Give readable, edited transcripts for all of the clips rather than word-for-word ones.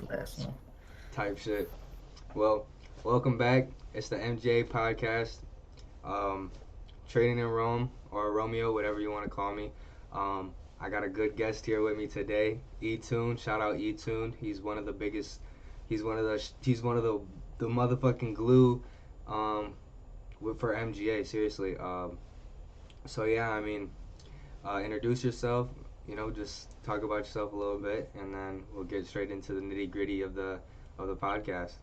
last one. type shit. Well, welcome back. It's the MJ podcast. Um, Trading in Rome or Romeo, whatever you want to call me. I got a good guest here with me today, Etune. Shout out Etune. He's one of the biggest. He's one of the motherfucking glue. Um, for MGA. Seriously. So yeah, I mean, introduce yourself. Just talk about yourself a little bit, and then we'll get straight into the nitty gritty of the podcast.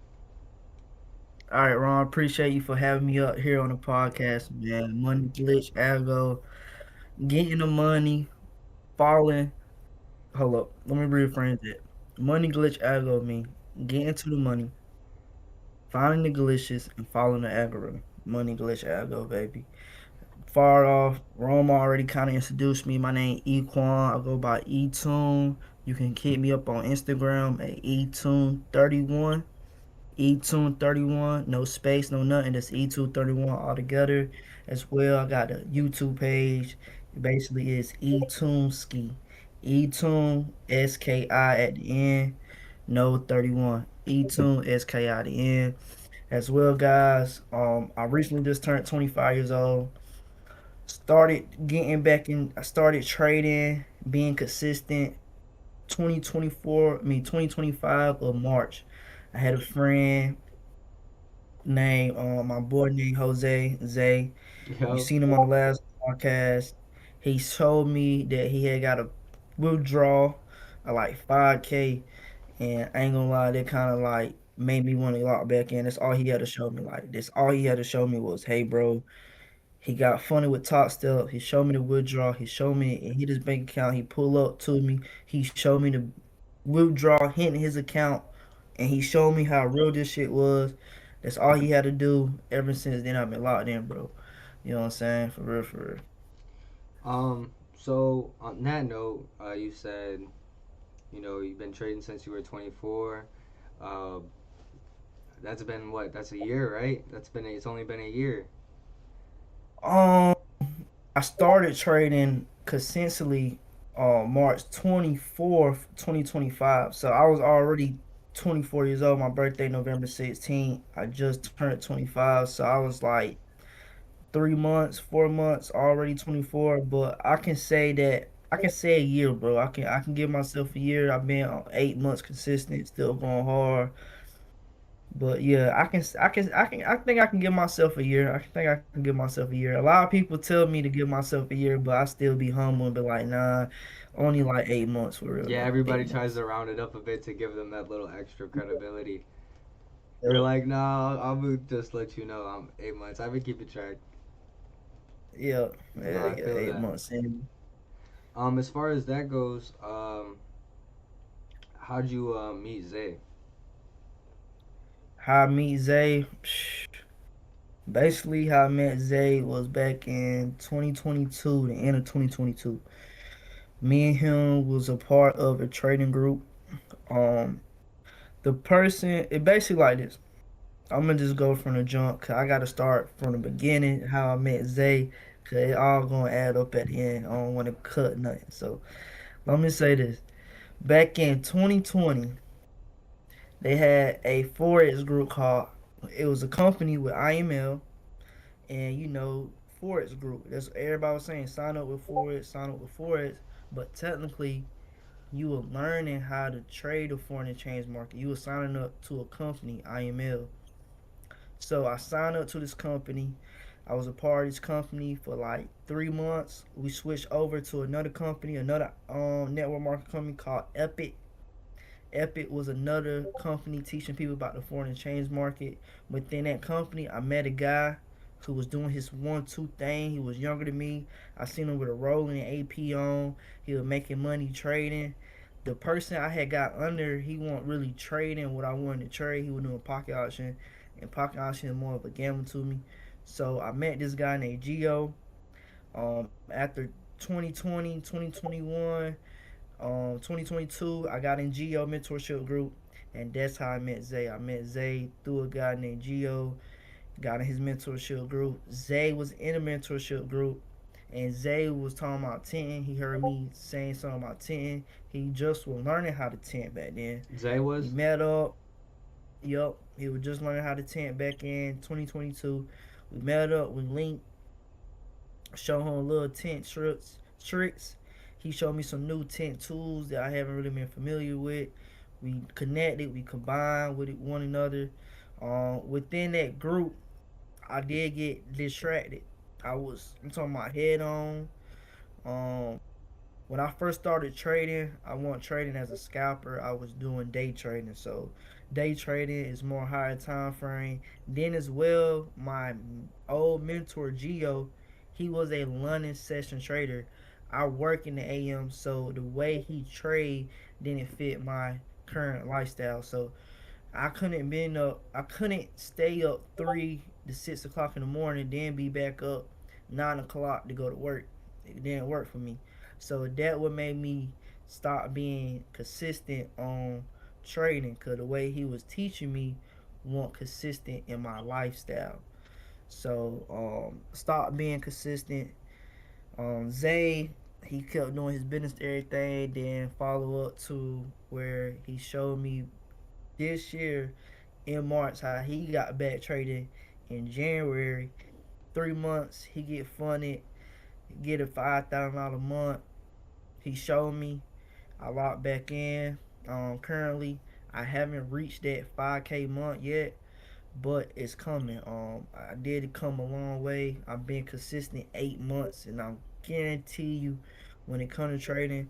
All right, Ron. Appreciate you for having me up here on the podcast, man. Money glitch, algo, getting the money, falling. Hold up. Let me rephrase that. Money glitch, algo mean getting to the money, finding the glitches, and following the algorithm. Money glitch, algo, baby. Far off. Rome already kind of introduced me. My name Equan. I go by Etune. You can hit me up on Instagram at Etune31. Etune31, no space, no nothing. That's Etune31 altogether. As well, I got a YouTube page. It basically is Etuneski. Etune SKI at the end. No 31. Etune SKI at the end. As well, guys. I recently just turned 25 years old. Started getting back in. I started trading, being consistent. 2025 of March. I had a friend named my boy named Jose Zay. You Yo, seen him on the last podcast. He showed me that he had got a withdrawal of like 5K, and I ain't gonna lie, that kind of like made me want to lock back in. That's all he had to show me. Like that's all he had to show me was, hey, bro. He got funny with Top Step. He showed me the withdrawal. He showed me and hit his bank account. He pulled up to me. He showed me the withdrawal hitting his account, and he showed me how real this shit was. That's all he had to do. Ever since then, I've been locked in, bro. You know what I'm saying? For real, for real. so on that note, you said you've been trading since you were 24. Uh, that's been what? That's a year, right? It's only been a year. Um, I started trading consistently on March 24th, 2025. So I was already 24 years old. My birthday, November 16th. I just turned 25. So I was like 3 months, 4 months, already 24. But I can say a year, bro. I can give myself a year. I've been on 8 months consistent, still going hard. But yeah, I think I can give myself a year. I think I can give myself a year. A lot of people tell me to give myself a year, but I still be humble and be like, nah, only like 8 months for real Yeah, though. everybody eight tries months. to round it up a bit to give them that little extra credibility. You're Yeah, like, no, I'll just let you know I'm 8 months. I've been keeping track. yeah, No, yeah, I yeah. feel Eight that. months in. As far as that goes, how'd you meet Zay? How I meet Zay. Basically, how I met Zay was back in 2022, the end of 2022. Me and him was a part of a trading group. Um, the person, it basically like this. I'm gonna just go from the jump, cause I gotta start from the beginning, how I met Zay, cause it all gonna add up at the end. I don't wanna cut nothing. So let me say this. Back in 2020, they had a Forex group called, it was a company with IML and Forex group. That's what everybody was saying. Sign up with Forex, sign up with Forex. But technically, you were learning how to trade the foreign exchange market. You were signing up to a company, IML. So I signed up to this company. I was a part of this company for like 3 months. We switched over to another company, another network marketing company called Epic. Epic was another company teaching people about the foreign exchange market. Within that company, I met a guy who was doing his 1-2 thing. He was younger than me. I seen him with a rolling AP on. He was making money trading. The person I had got under, he wasn't really trading what I wanted to trade. He was doing pocket option, and pocket option is more of a gamble to me. So I met this guy named Gio. After 2020, 2021, 2022, I got in Geo mentorship group, and that's how I met Zay. I met Zay through a guy named Geo, got in his mentorship group. Zay was in a mentorship group, and Zay was talking about tenting. He heard me saying something about tenting. He just was learning how to tent back then. Zay We was. met up. Yup, he was just learning how to tent back in 2022. We met up. We linked. Show him little tent tricks. He showed me some new tent tools that I haven't really been familiar with. We connected. We combined with one another. Within that group, I did get distracted. I'm talking about head on. Um, when I first started trading, I wasn't trading as a scalper. I was doing day trading. So day trading is more higher time frame. Then as well, my old mentor Gio, he was a London session trader. I work in the AM, so the way he trade didn't fit my current lifestyle. So I couldn't stay up 3 to 6 o'clock in the morning, then be back up 9 o'clock to go to work. It didn't work for me. So that what made me stop being consistent on trading, cause the way he was teaching me wasn't consistent in my lifestyle. So stop being consistent. Zay, he kept doing his business everything, then follow up to where he showed me this year in March how he got back traded in January. 3 months he get funded, get a $5,000 a month. He showed me. I locked back in. Currently I haven't reached that 5K month yet, but it's coming. I did come a long way. I've been consistent 8 months, and I guarantee you, when it comes to trading,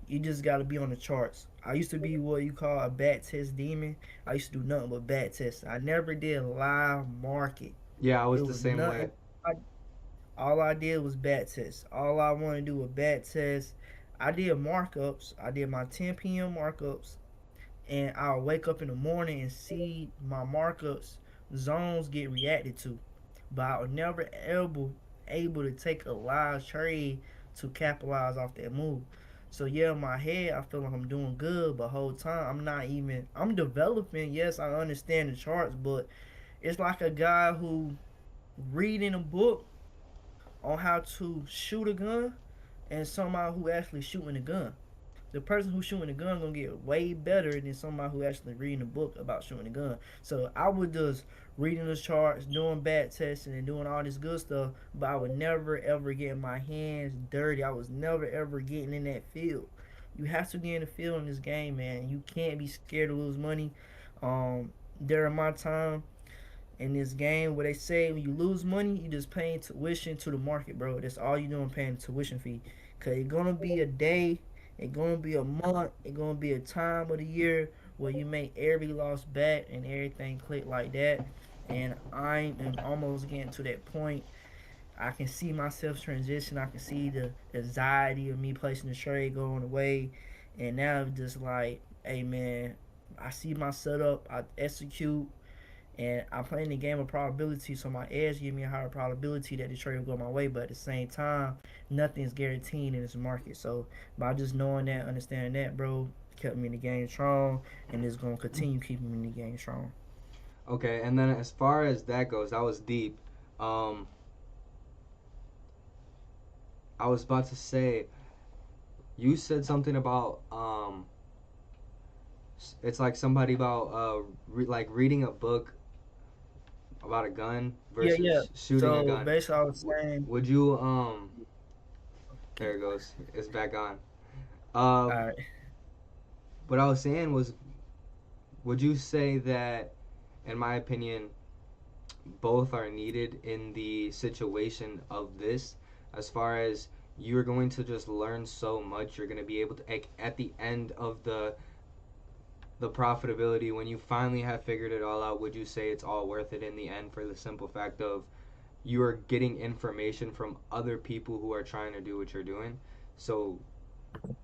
you just got to be on the charts. I used to be what you call a back test demon. I used to do nothing but back tests. I never did live market. Yeah, I It was the was same nothing. way. All I did was back tests. All I want to do was back tests. I did markups. I did my 10 p.m. markups, and I'll wake up in the morning and see my markups zones get reacted to. But I was never able to take a live trade to capitalize off that move. So yeah, in my head I feel like I'm doing good, but whole time I'm developing. Yes, I understand the charts, but it's like a guy who reading a book on how to shoot a gun and somebody who actually shooting a gun. The person who's shooting the gun gonna get way better than somebody who actually reading a book about shooting a gun. So I would just reading the charts, doing back testing, and doing all this good stuff, but I would never ever get my hands dirty. I was never ever getting in that field. You have to get in the field in this game, man. You can't be scared to lose money. During my time, in this game where they say when you lose money, you just paying tuition to the market, bro. That's all you doing, paying the tuition fee. Cause it's gonna be a day, it's gonna be a month, it's gonna be a time of the year where you make every loss back and everything click like that. And I am almost getting to that point. I can see myself transition. I can see the anxiety of me placing the trade going away. And now it's just like, hey man, I see my setup, I execute, and I'm playing the game of probability, so my edge give me a higher probability that the trade will go my way. But at the same time, nothing's guaranteed in this market. So by just knowing that, understanding that, bro, kept me in the game strong, and it's gonna continue keeping me in the game strong. Okay, and then as far as that goes, that was deep. Um, I was about to say, you said something about it's like somebody about like reading a book about a gun Yeah, yeah. versus shooting a So gun. basically, I was saying, Would you okay, there it goes. It's back on. all Um, right. what I was saying was, would you say that, in my opinion, both are needed in the situation of this, as far as you're going to just learn so much, you're going to be able to, at the end of the profitability, when you finally have figured it all out, would you say it's all worth it in the end, for the simple fact of you are getting information from other people who are trying to do what you're doing? So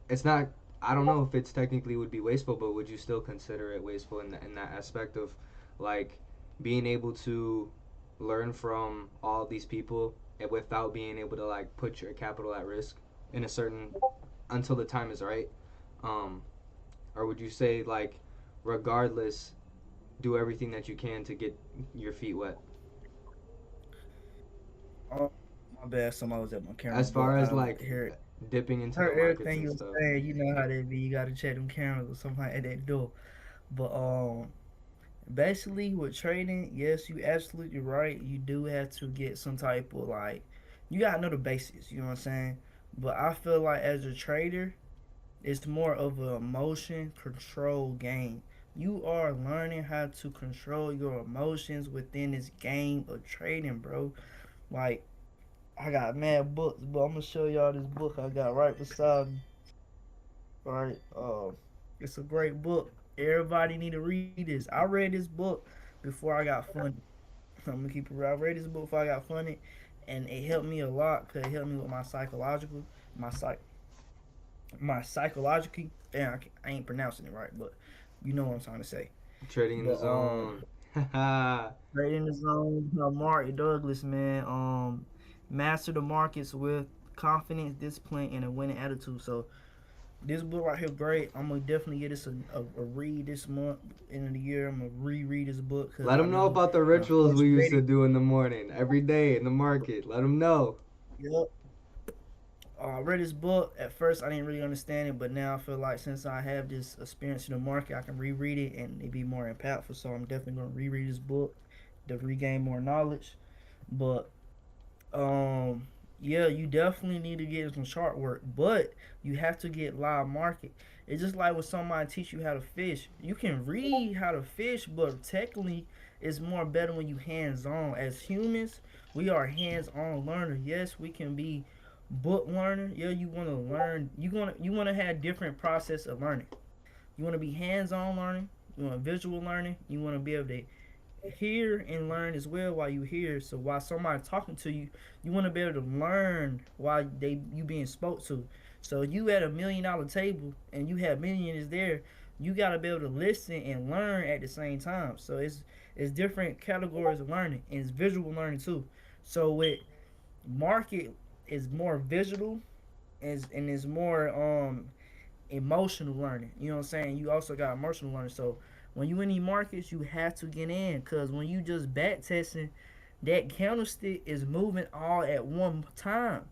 it's not, I don't know if it's technically would be wasteful, but would you still consider it wasteful in that aspect of like being able to learn from all these people without being able to like put your capital at risk in a certain, until the time is right? um or would you say like, regardless, do everything that you can to get your feet wet? My bad, somebody was at my camera, As far but as I like heard dipping into the markets everything and you was stuff. saying. You know how they be. You gotta check them cameras or something at that door. But basically with trading, yes, you absolutely right. You do have to get some type of like, you gotta know the basics. You know what I'm saying? But I feel like as a trader, it's more of a emotion control game. You are learning how to control your emotions within this game of trading, bro. Like I got mad books, but I'm gonna show y'all this book I got right beside me. Right, it's a great book. Everybody need to read this. I read this book before I got funded. I'm gonna keep it real. I read this book before I got funded, and it helped me a lot because it helped me with my psychological, my psych, my psychologically. Damn, I ain't pronouncing it right, but you know what I'm trying to say. Trading in the But zone. right in the zone, Mark Douglas, man. Master the markets with confidence, discipline, and a winning attitude. So this book right here, great. I'm gonna definitely get this a read this month, end of the year. I'm gonna reread this book because Let I them know know about the when I'm rituals we used to frustrated. do in the morning, every day in the market. Let them know. Yep. I read this book. At first, I didn't really understand it, but now I feel like since I have this experience in the market, I can reread it and it be more impactful. So I'm definitely gonna reread this book to regain more knowledge. But Um, yeah, you definitely need to get some chart work, but you have to get live market. It's just like when somebody teach you how to fish. You can read how to fish, but technically, it's more better when you hands on. As humans, we are hands on learners. Yes, we can be book learner. Yeah, you want to learn. You want to have different process of learning. You want to be hands on learning. You want visual learning. You want to be able to hear and learn as well while you hear. So while somebody talking to you, you want to be able to learn while they you being spoke to. So you at $1 million table and you have millions there, you gotta be able to listen and learn at the same time. So it's different categories of learning and it's visual learning too. So with market is more visual and is more emotional learning. You know what I'm saying? You also got emotional learning. So when you in these markets, you have to get in because when you just back testing, that candlestick is moving all at one time.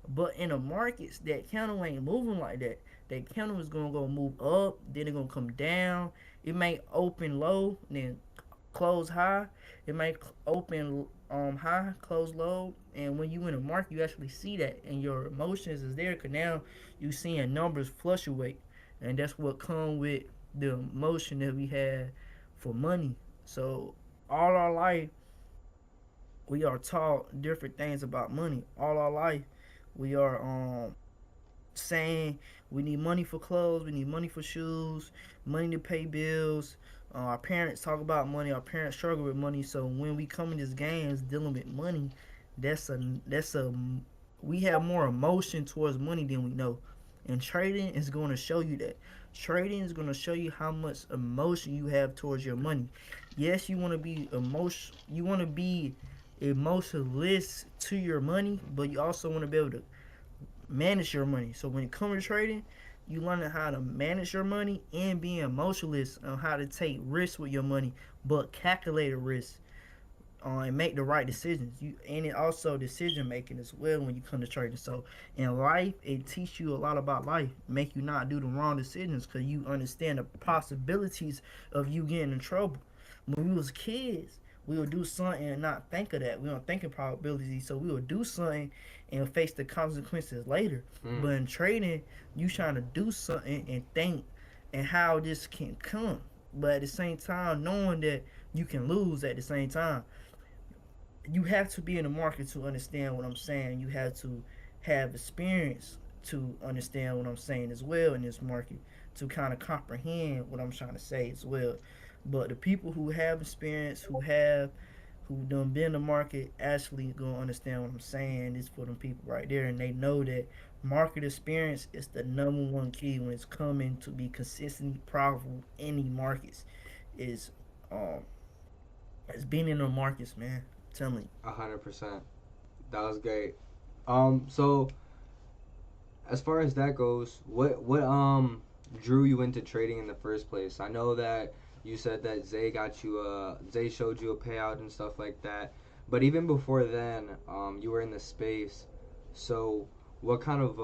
But in the markets, that candle ain't moving like that. That candle is gonna go move up, then it's gonna come down. It may open low, then close high. It may open high, close low, and when you in the market, you actually see that, and your emotions is there. Cause now you seeing numbers fluctuate, and that's what come with the emotion that we had for money. So all our life, we are taught different things about money. All our life, we are saying we need money for clothes, we need money for shoes, money to pay bills. Our parents talk about money. Our parents struggle with money. So when we come in this games dealing with money, that's a we have more emotion towards money than we know. And trading is going to show you that. Trading is going to show you how much emotion you have towards your money. Yes, you want to be emotion. You want to be emotionless to your money, but you also want to be able to manage your money. So when it comes to trading, you learn how to manage your money and being emotionless on how to take risks with your money, but calculated risks and make the right decisions. You and it also decision making as well when you come to trading. So in life, it teach you a lot about life, make you not do the wrong decisions because you understand the possibilities of you getting in trouble. When we was kids, we would do something and not think of that. We don't think of probabilities, so we would do something and face the consequences later. Mm. But in trading, you trying to do something and think and how this can come. But at the same time, knowing that you can lose at the same time, you have to be in the market to understand what I'm saying. You have to have experience to understand what I'm saying as well in this market to kind of comprehend what I'm trying to say as well. But the people who have experience, who done been in the market, actually gonna understand what I'm saying. Is for them people right there, and they know that market experience is the number one key when it's coming to be consistently profitable in the markets. Is um, is being in the markets, man. I'm telling you. 100%. That was great. So as far as that goes, what drew you into trading in the first place? I know that you said that Zay showed you a payout and stuff like that. But even before then, you were in the space. So what kind of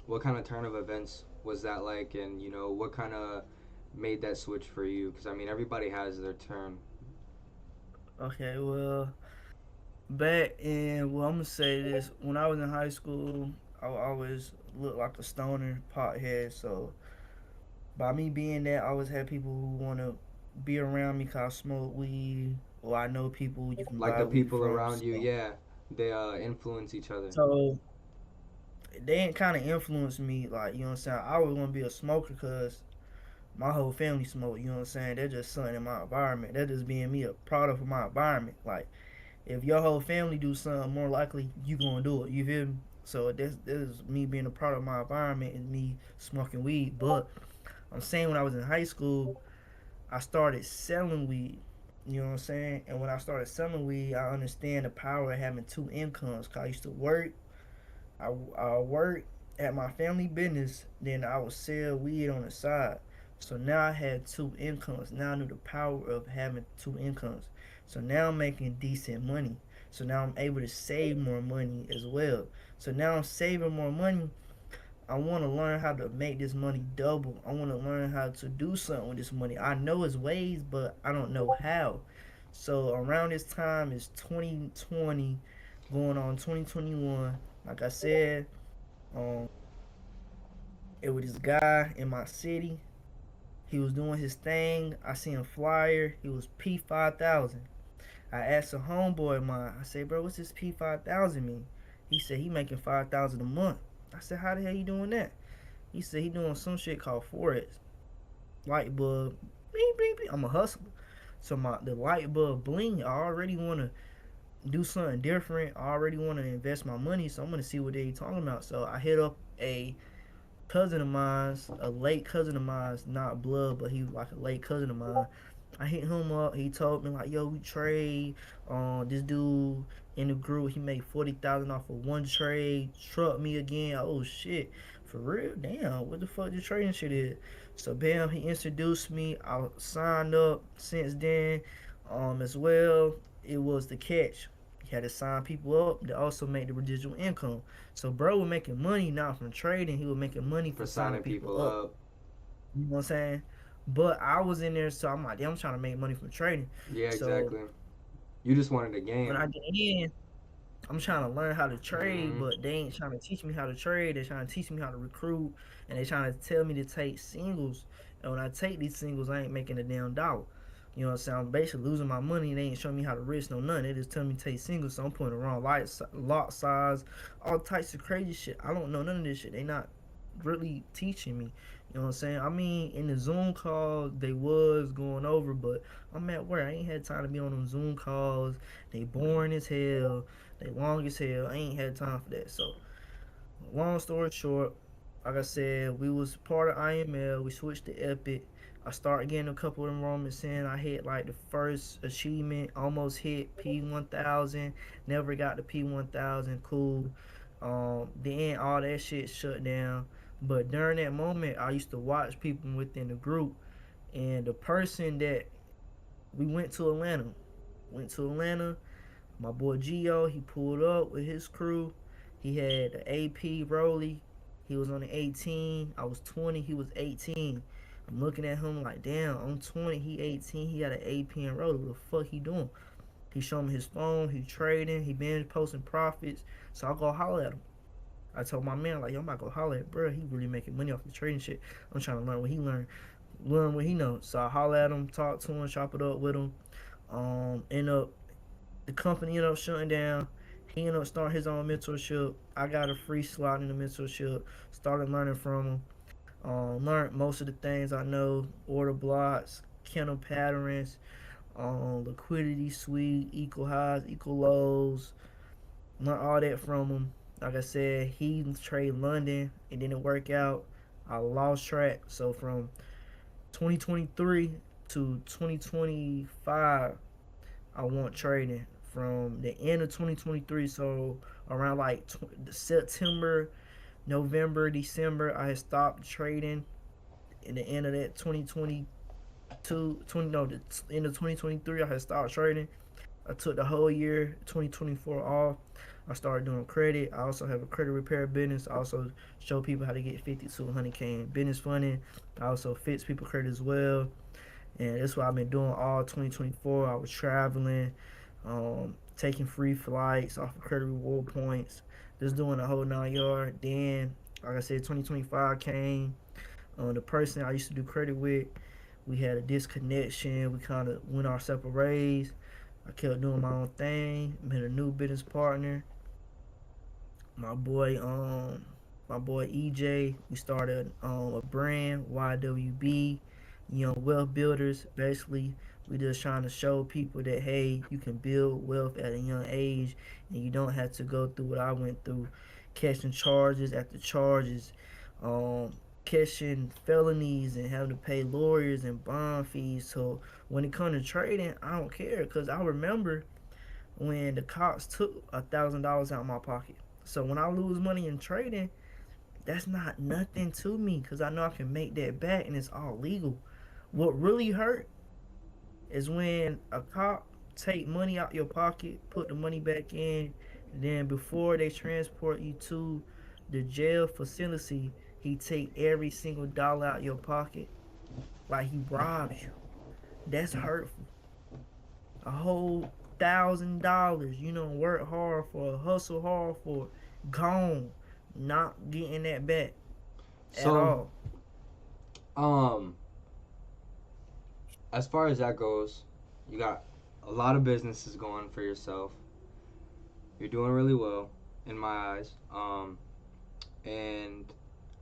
what kind of turn of events was that like, and what kind of made that switch for you? Because I mean, everybody has their turn. Okay, well, back in, well, I'm gonna say this. When I was in high school, I always looked like a stoner, pothead. So by me being that, I always had people who wanna be around me 'cause I smoke weed, or I know people you can Like buy the weed people from. around you, yeah, they influence each other. So they ain't kind of influenced me. Like, you know what I'm saying? I was gonna be a smoker because my whole family smoke. You know what I'm saying? They're just something in my environment. They're just being me a product of my environment. Like, if your whole family do something, more likely you gonna do it. You feel me? So this is me being a part of my environment and me smoking weed. But I'm saying when I was in high school, I started selling weed. You know what I'm saying? And when I started selling weed, I understand the power of having two incomes. Cause I used to work. I worked at my family business. Then I would sell weed on the side. So now I had two incomes. Now I knew the power of having two incomes. So now I'm making decent money. So now I'm able to save more money as well. So now I'm saving more money. I want to learn how to make this money double. I want to learn how to do something with this money. I know its ways, but I don't know how. So around this time is 2020, going on 2021. Like I said, um, it was this guy in my city. He was doing his thing. I seen a flyer. He was P5000. I asked a homeboy of mine. I said, "Bro, what's this P5000 mean?" He said he making 5,000 a month. I said, "How the hell you doing that?" He said he doing some shit called forex. Light bulb, bling bling bling. I'm a hustler, so the light bulb bling. I already want to do something different. I already want to invest my money, so I'm gonna see what they talking about. So I hit up a cousin of mine's, a late cousin of mine's, not blood, but he was like a late cousin of mine. I hit him up. He told me like, "Yo, we trade." This dude in the group, he made 40,000 off of one trade. Struck me again. Oh shit, for real? Damn, what the fuck this trading shit is? So bam, he introduced me. I signed up since then. As well, it was the catch. He had to sign people up to also make the residual income. So bro was making money not from trading. He was making money For for signing signing people people up. up. You know what I'm saying? But I was in there, so I'm like, damn, I'm trying to make money from trading. Yeah, So exactly. You just wanted a when game. I get in, I'm trying to learn how to trade, Hmm. but they ain't trying to teach me how to trade. They're trying to teach me how to recruit, and they trying to tell me to take singles. And when I take these singles, I ain't making a damn dollar. You know what I'm saying? I'm basically losing my money. And they ain't showing me how to risk no nothing. They just tell me to take singles, so I'm putting the wrong lot size, all types of crazy shit. I don't know none of this shit. They not really teaching me. You know what I'm saying? I mean, in the Zoom calls, they was going over, but I'm at work. I ain't had time to be on them Zoom calls. They boring as hell. They long as hell. I ain't had time for that. So, long story short, like I said, we was part of IML. We switched to Epic. I started getting a couple of enrollments in. I hit like the first achievement, almost hit P1000. Never got the P1000. Cool. Then all that shit shut down. But during that moment, I used to watch people within the group, and the person that we went to Atlanta, went to Atlanta. My boy Gio, he pulled up with his crew. He had the AP Rolly. He was on the 18. I was 20. He was 18. I'm looking at him like, damn, I'm 20. He 18. He got an AP and Rolly. What the fuck he doing? He showed me his phone. He trading. He been posting profits. So I go holler at him. I told my man like, yo, I'm about to go holler at bro. He really making money off the trading shit. I'm trying to learn what he learned, learn what he knows. So I holler at him, talk to him, chop it up with him. End up the company ended up shutting down. He ended up starting his own mentorship. I got a free slot in the mentorship. Started learning from him. Learned most of the things I know: order blocks, candle patterns, liquidity suite, equal highs, equal lows. Learned all that from him. Like I said, he traded London. It didn't work out. I lost track. So from 2023 to 2025, I want trading from the end of 2023. So around like September, November, December, I had stopped trading. In the end of that 2022, 20 no, the end of 2023, I had stopped trading. I took the whole year 2024 off. I started doing credit. I also have a credit repair business. I also show people how to get 50 to 100K in business funding. I also fix people credit as well. And that's what I've been doing all 2024. I was traveling, taking free flights off of credit reward points, just doing the whole 9 yard. Then, like I said, 2025 came. The person I used to do credit with, we had a disconnection. We kind of went our separate ways. I kept doing my own thing. Met a new business partner. My boy, my boy EJ. We started a brand, YWB, Young Wealth Builders. Basically, we just trying to show people that hey, you can build wealth at a young age, and you don't have to go through what I went through, catching charges after charges, catching felonies and having to pay lawyers and bond fees. So when it comes to trading, I don't care because I remember when the cops took $1,000 out of my pocket. So when I lose money in trading, that's not nothing to me because I know I can make that back and it's all legal. What really hurt is when a cop take money out your pocket, put the money back in, and then before they transport you to the jail facility, he take every single dollar out your pocket like he robs you. That's hurtful. A whole $1,000. You know, work hard for, hustle hard for, gone, not getting that back at So, all. um, as far as that goes, you got a lot of businesses going for yourself. You're doing really well in my eyes. And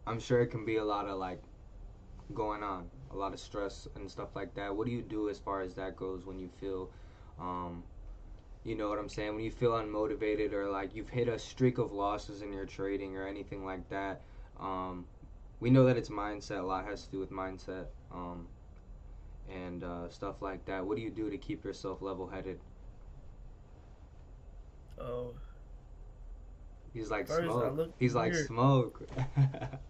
I'm sure it can be a lot of like going on, a lot of stress and stuff like that. What do you do as far as that goes when you feel, um, you know what I'm saying? When you feel unmotivated or like you've hit a streak of losses in your trading or anything like that. Um, we know that it's mindset. A lot has to do with mindset. And stuff like that. What do you do to keep yourself level headed? Uh, He's like First, I smoke. look He's in the like mirror. smoke.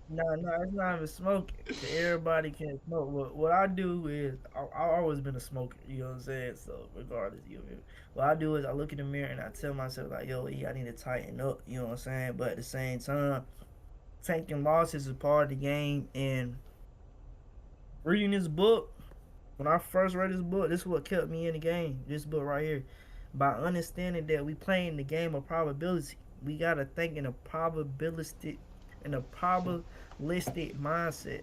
No, it's not even smoking. Cause everybody can smoke. What I do is I've always been a smoker. You know what I'm saying? So regardless, you know, what I do is I look in the mirror and I tell myself like, yo, I need to tighten up. You know what I'm saying? But at the same time, taking losses is part of the game. And reading this book, when I first read this book, this is what kept me in the game. This book right here, by understanding that we playing the game of probability. We gotta think in a probabilistic mindset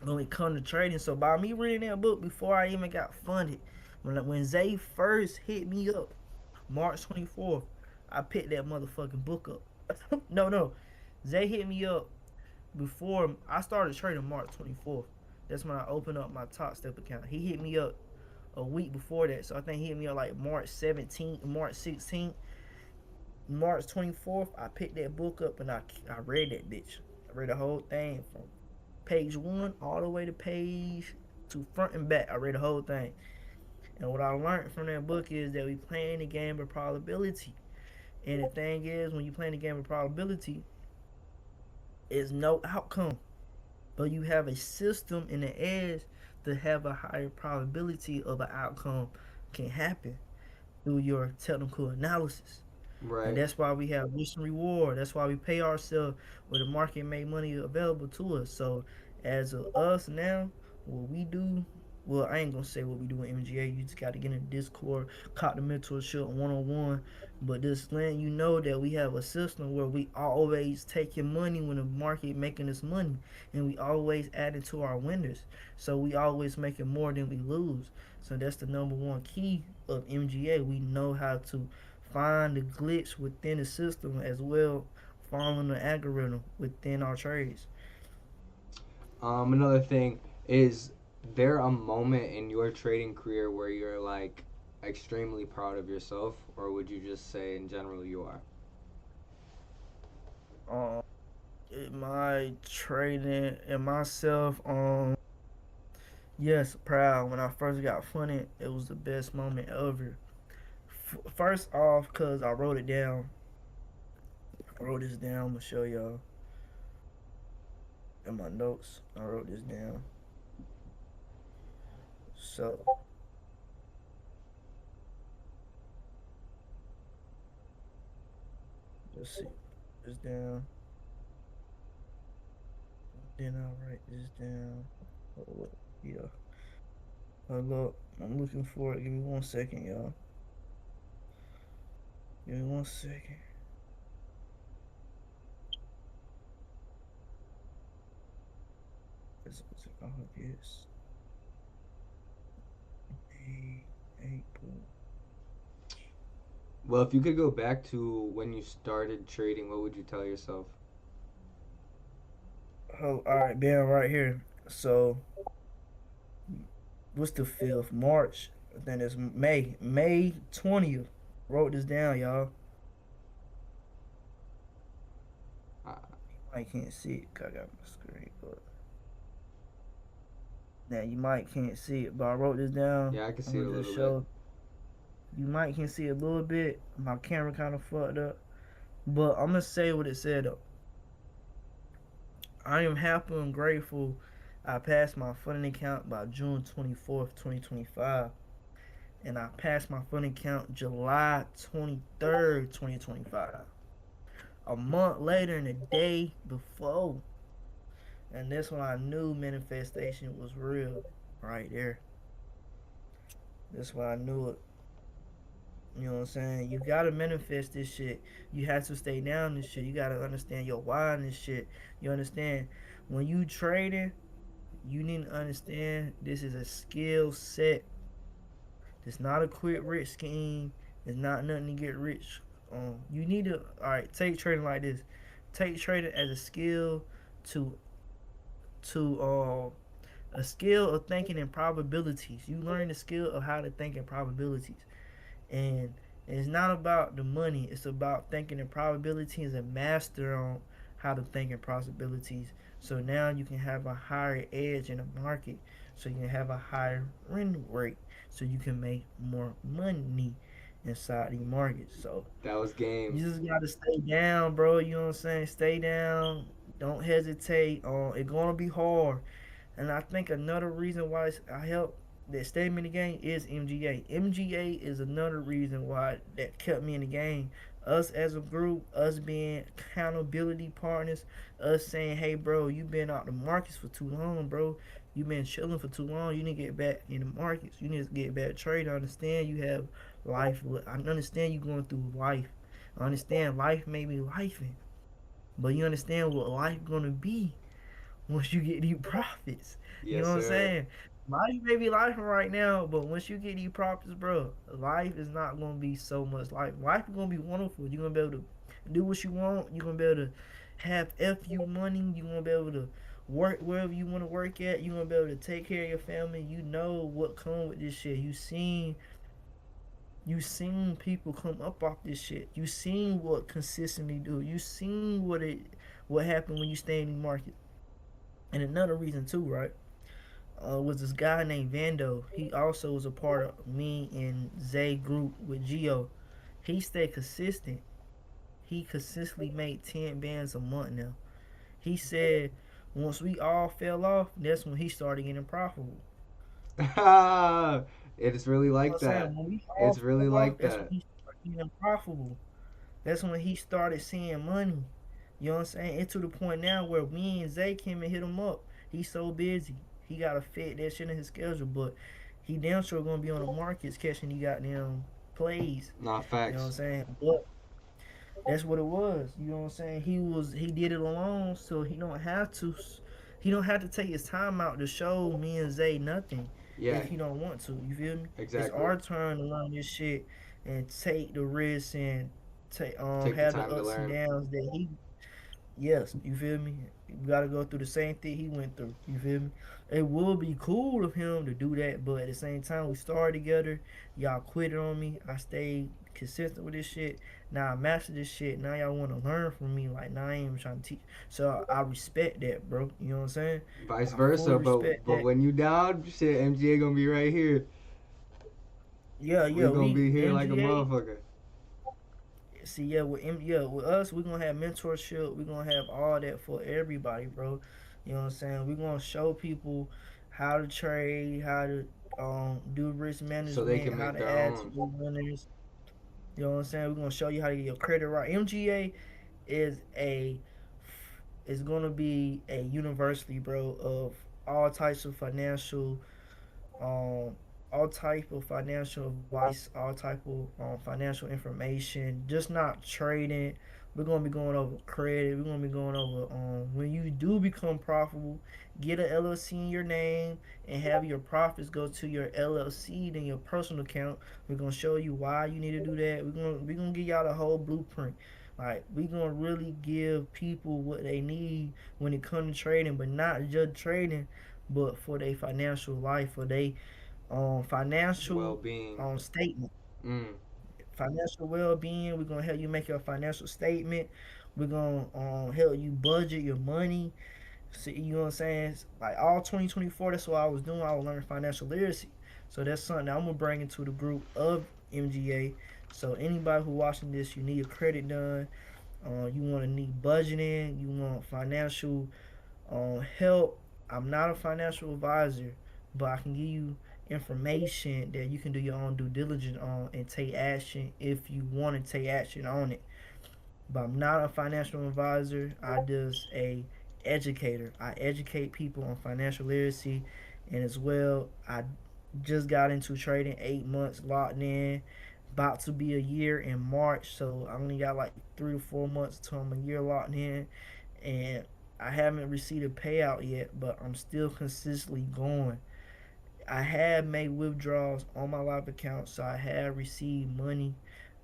when it comes to trading. So by me reading that book before I even got funded, when Zay first hit me up, March 24th, I picked that motherfucking book up. No, Zay hit me up before I started trading March 24th. That's when I opened up my Top Step account. He hit me up a week before that, so I think he hit me up like March 17th, March 16th, March 24th. I picked that book up and I read that bitch. I read the whole thing from page one all the way to page to front and back. I read the whole thing. And what I learned from that book is that we playing the game of probability. And the thing is, when you playing the game of probability, it's no outcome. But you have a system in the edge to have a higher probability of an outcome can happen through your technical analysis. And Right. that's why we have risk and reward. That's why we pay ourselves where the market make money available to us. So as of us now, what we do, well, I ain't gonna say what we do in MGA. You just gotta get in the Discord, cop the mentorship 101. But just letting you know that we have a system where we always taking money when the market making us money, and we always adding to our winners. So we always making more than we lose. So that's the number one key of MGA. We know how to find the glitch within the system as well, following the algorithm within our trades. Another thing is there a moment in your trading career where you're like extremely proud of yourself, or would you just say in general you are? Um, my trading and myself, yes, proud. When I first got funded, it was the best moment ever. First off, cause I wrote it down. I wrote this down. I'm gonna show y'all in my notes. I wrote this down. So Let's see. This down. Then I'll write this down. Hold up. Yeah. Hold up. I'm looking for it. Give me 1 second, y'all. Give me 1 second. It's August. Eight, April. Well, if you could go back to when you started trading, what would you tell yourself? Oh, all right, being right here. So, what's the 5th? March. Then it's May. May 20th. Wrote this down, y'all. Uh, You might can't see it 'cause I got my screen, but now you might can't see it. But I wrote this down. yeah, I can I'm see it a gonna just little bit. show. You might can see a little bit. My camera kind of fucked up, but I'm gonna say what it said though. I am happy and grateful. I passed my funding account by June 24th, 2025, and I passed my funding account July 23rd, 2025. A month later, and the day before, and that's when I knew manifestation was real. Right there, that's when I knew it. You know what I'm saying? You gotta manifest this shit. You have to stay down this shit. You gotta understand your why in this shit. You understand? When you trading, you need to understand this is a skill set. It's not a quick rich scheme. It's not nothing to get rich. You need to take trading like this. Take trading as a skill to to a skill of thinking in probabilities. You learn the skill of how to think in probabilities. And it's not about the money. It's about thinking in probabilities and master on how to think in possibilities. So now you can have a higher edge in the market. So you can have a higher win rate. So you can make more money inside the market. So That was you game. just gotta stay down, bro. You know what I'm saying? Stay down. Don't hesitate. It's gonna be hard. And I think another reason why I help that stay me in the game is MGA. MGA is another reason why that kept me in the game. Us as a group, us being accountability partners, us saying, "Hey, bro, you been out the markets for too long, bro. You been chilling for too long. You need to get back in the markets. You need to get back trade. I understand you have life. I understand you going through life. I understand life may be lifing, but you understand what life gonna be once you get these profits. You Yes, know what I'm sir. saying? Life may be life right now, but once you get these profits, bro, life is not gonna be so much life. Life is gonna be wonderful. You're gonna be able to do what you want. You're gonna be able to have FU money. You're gonna be able to work wherever you want to work at. You're gonna be able to take care of your family. You know what come with this shit. You seen people come up off this shit. You seen what consistently do. You seen what happened when you stay in the market. And another reason too, right? Was this guy named Vando. He also was a part of me and Zay group with Geo. He stayed consistent. He consistently made 10 bands a month now. He said once we all fell off, that's when he started getting profitable. It's really You know what like I'm saying? that. When we all It's really fell off, like that's when that. he started getting profitable. That's when he started seeing money. You know what I'm saying? It's to the point now where me and Zay came and hit him up. He's so busy. He gotta fit that shit in his schedule, but he damn sure gonna be on the markets catching he goddamn plays. Nah, You know what I'm facts. saying? But that's what it was. You know what I'm saying? He did it alone, so he don't have to take his time out to show me and Zay nothing Yeah, if he don't want to. You feel me? It's exactly. our turn to learn this shit and take the risks and take Take the have the time to ups and learn. downs that he. Yes, you feel me? You gotta go through the same thing he went through. You feel me? It would be cool of him to do that, but at the same time, we started together. Y'all quit on me. I stayed consistent with this shit. Now I mastered this shit. Now y'all want to learn from me. Like now I ain't even trying to teach. So I respect that, bro. You know what I'm saying? Vice I fully versa, respect but that. when you down, shit, MGA gonna be right here. Yeah, We yeah. gonna We be here like a MGA. motherfucker. See, yeah, with us, we're gonna have mentorship. We're gonna have all that for everybody, bro. You know what I'm saying? We're gonna show people how to trade, how to do risk So they management, can how make to their add to own. the winners. You know what I'm saying? We're gonna show you how to get your credit right. MGA is a is gonna be a university, bro, of all types of um, all type of financial advice, all type of financial information. Just not trading. We're gonna be going over credit. We're gonna be going over when you do become profitable, get an LLC in your name and have your profits go to your LLC than your personal account. We're gonna show you why you need to do that. We're gonna give y'all the whole blueprint. Like we gonna really give people what they need when it comes to trading, but not just trading, but for their financial life, for their Well financial being. statement, Mm. financial well being. We're gonna help you make your financial statement. We're gonna help you budget your money. See, you know what I'm saying? Like all 2024, that's what I was doing. I was learning financial literacy. So that's something that I'm gonna bring into the group of MGA. So anybody who watching this, you need a credit done. You want to need budgeting. You want financial help. I'm not a financial advisor, but I can give you information that you can do your own due diligence on and take action if you want to take action on it. But I'm not a financial advisor. I just a educator. I educate people on financial literacy, and as well, I just got into trading 8 months locked in. About to be a year in March, so I only got like 3 to 4 months till I'm a year locked in, and I haven't received a payout yet, but I'm still consistently going. I have made withdrawals on my live account, so I have received money.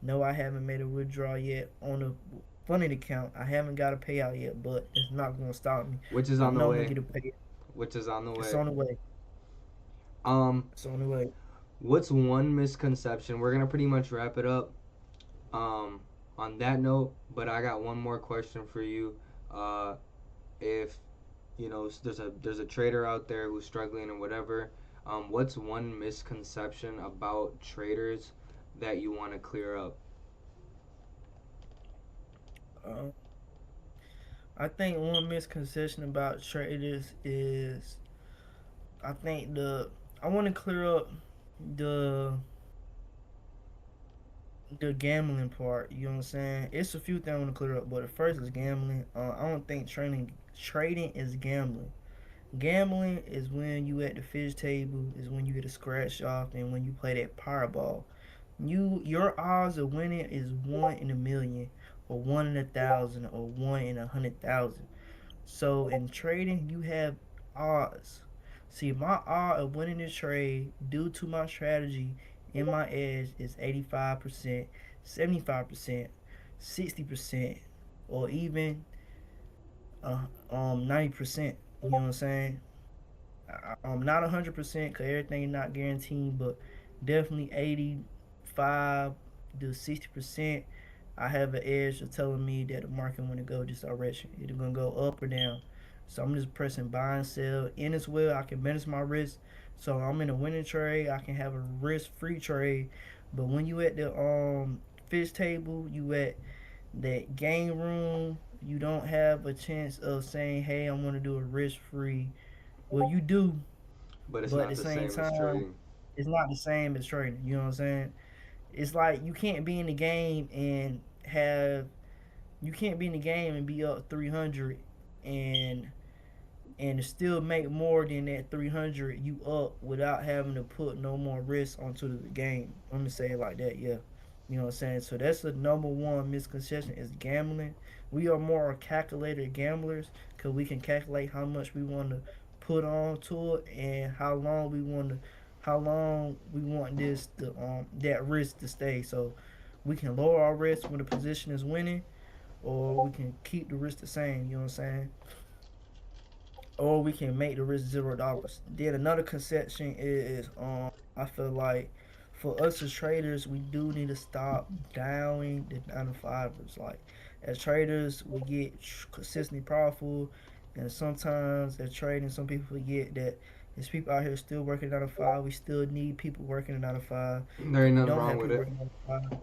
No, I haven't made a withdrawal yet on the funded account. I haven't got a payout yet, but it's not going to stop me. Which is I on the know I'm going way. to get a payout. Which is on the It's way. on the way. Um, It's on the way. what's one misconception? We're gonna pretty much wrap it up. On that note, but I got one more question for you. If there's a trader out there who's struggling or whatever, what's one misconception about traders that you want to clear up? Um, I think one misconception about traders is I think I want to clear up the the gambling part. You know what I'm saying? It's a few things I want to clear up, but the first is gambling. I don't think trading is gambling. Gambling is when you at the fish table, is when you get a scratch off, and when you play that Powerball. Your odds of winning is 1 in 1,000,000, or 1 in 1,000, or 1 in 100,000. So in trading, you have odds. See, my odds of winning the trade due to my strategy and my edge is 85%, 75%, 60%, or even 90%. You know what I'm saying? I'm not 100% because everything not guaranteed, but definitely 85 to 60%. I have an edge of telling me that the market want to go this direction. It's gonna go up or down. So I'm just pressing buy and sell. And as well, I can manage my risk. So I'm in a winning trade. I can have a risk-free trade. But when you at the fish table, you at that game room, you don't have a chance of saying, "Hey, I want to do a risk-free." Well, you do, But it's but at not the the same same as time, trading. it's not the same as trading. You know what I'm saying? It's like you can't be in the game and have you can't be in the game and be up 300 and and still make more than that 300 you up without having to put no more risk onto the game. I'm gonna say it like that, yeah. You know what I'm saying? So that's the number one misconception is gambling. We are more calculated gamblers because we can calculate how much we want to put on to it and how long we want that risk to stay. So we can lower our risk when the position is winning, or we can keep the risk the same. You know what I'm saying? Or we can make the risk $0. Then another conception is I feel like for us as traders we do need to stop downing the 9 to 5ers. Like as traders we get consistently powerful, and sometimes as trading some people forget that there's people out here still working 9 to 5. We still need people working a 9 to 5. There If ain't we nothing don't wrong have with people it. working 9 to 5,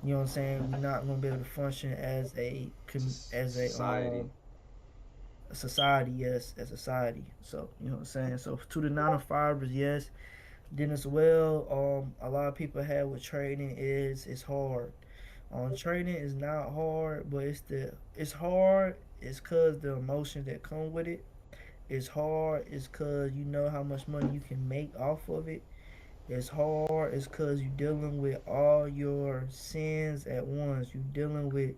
you know what I'm saying, we're not gonna be able to function as Society. a society, yes, a society. So, you know what I'm saying? So to the 9 to 5ers, yes, Then as well, a lot of people have with trading is it's hard. Trading is not hard, but it's hard. It's cause the emotions that come with it. It's hard. It's cause you know how much money you can make off of it. It's hard. It's cause you're dealing with all your sins at once. You're dealing with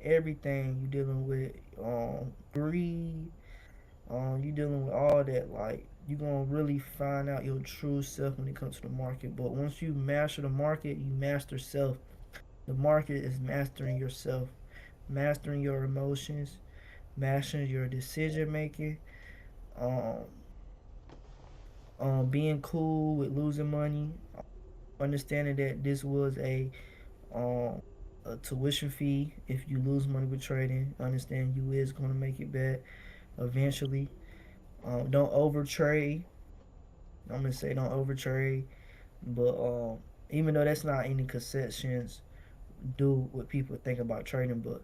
everything. You're dealing with greed. You dealing with all that. Like you gonna really find out your true self when it comes to the market. But once you master the market, you master self. The market is mastering yourself, mastering your emotions, mastering your decision making, um, being cool with losing money, understanding that this was um, a tuition fee. If you lose money with trading, understand you is gonna make it back eventually. Don't over trade. I'm gonna say don't over trade, but even though that's not any concessions, do what people think about trading, but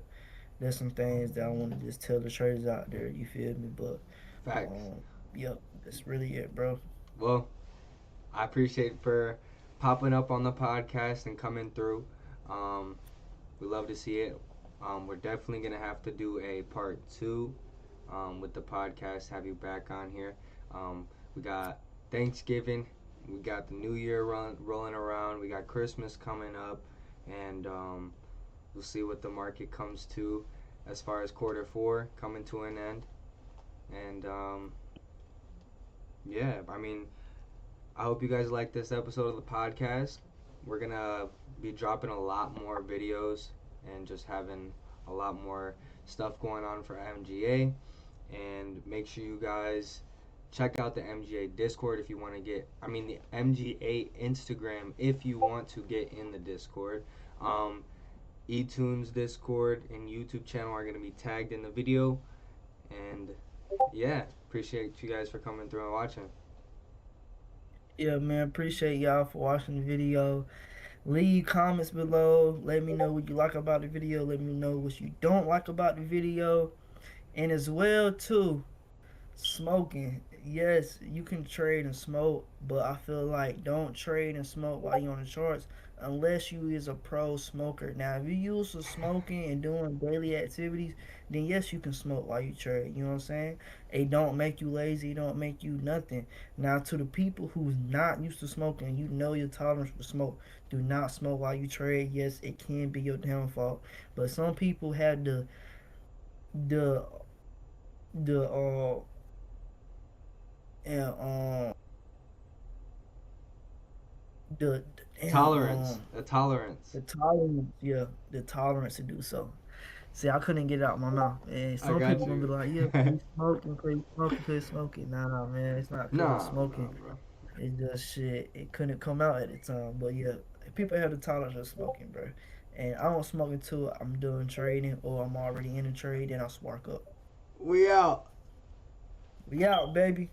there's some things that I want to just tell the traders out there. You feel me? But Facts. um, yep, that's really it, bro. Well, I appreciate for popping up on the podcast and coming through. Um, we love to see it. We're definitely gonna have to do a part two with the podcast. Have you back on here? We got Thanksgiving. We got the New Year rolling around. We got Christmas coming up, and we'll see what the market comes to as far as quarter four coming to an end. And yeah, I mean, I hope you guys like this episode of the podcast. We're gonna be dropping a lot more videos and just having a lot more stuff going on for MGA. And make sure you guys check out the MGA Discord if you want to get, I mean, the MGA Instagram if you want to get in the Discord. Etune's Discord and YouTube channel are going to be tagged in the video. And yeah, appreciate you guys for coming through and watching. Yeah, man. Appreciate y'all for watching the video. Leave comments below. Let me know what you like about the video. Let me know what you don't like about the video. And as well too, smoking. Yes, you can trade and smoke, but I feel like don't trade and smoke while you're on the charts unless you is a pro smoker. Now, if you used to smoking and doing daily activities, then yes, you can smoke while you trade. You know what I'm saying? It don't make you lazy. It don't make you nothing. Now, to the people who's not used to smoking, you know your tolerance for smoke. Do not smoke while you trade. Yes, it can be your downfall. But some people have the the and the damn Tolerance. A tolerance. the tolerance, yeah, the tolerance to do so. See, I couldn't get it out of my mouth. And I some got people gonna be you. like, yeah, quit smoking, quit smoking. Nah, man, it's not cause of Nah, nah, smoking. bro. It's just shit. It couldn't come out at the time. But yeah, people have the tolerance of smoking, bro. And I don't smoke until I'm doing trading or I'm already in the trade, then I'll spark up. We out. We out, baby.